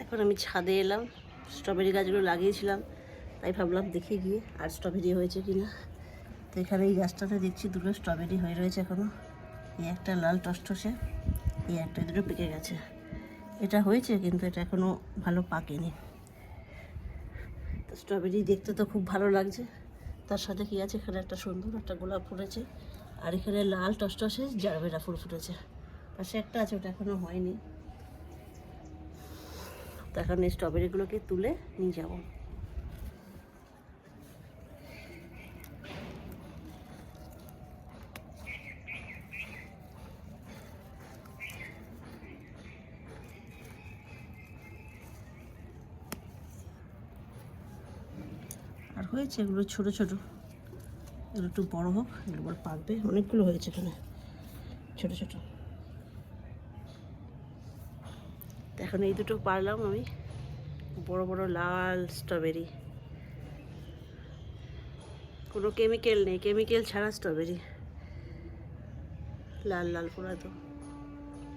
এখন আমি ছাদে এলাম, স্ট্রবেরি গাছগুলো লাগিয়েছিলাম, তাই ভাবলাম দেখে গিয়ে আর স্ট্রবেরি হয়েছে কি না। তো এখানে এই গাছটাতে দেখছি দুটো স্ট্রবেরি হয়ে রয়েছে এখনও। এই একটা লাল টসটসে, এই একটা দুটো পেকে গেছে। এটা হয়েছে কিন্তু এটা এখনও ভালো পাকেনি। তো স্ট্রবেরি দেখতে তো খুব ভালো লাগছে, তার সাথে কি আছে, এখানে একটা সুন্দর একটা গোলাপ ফুটেছে, আর এখানে লাল টসটসে জারবেরা ফুল ফুটেছে। পাশে একটা আছে, ওটা এখনও হয়নি। তো এখন এই স্ট্রবেরিগুলোকে তুলে নিয়ে যাব। আর হয়েছে এগুলো ছোট ছোট, এগুলো একটু বড় হোক, এগুলো পাকবে। অনেকগুলো হয়েছে এখানে ছোট ছোট। এখন এই দুটো পারলাম আমি, বড় বড় লাল স্ট্রবেরি, কোনো কেমিক্যাল নেই, কেমিক্যাল ছাড়া স্ট্রবেরি, লাল লাল পুরো তো।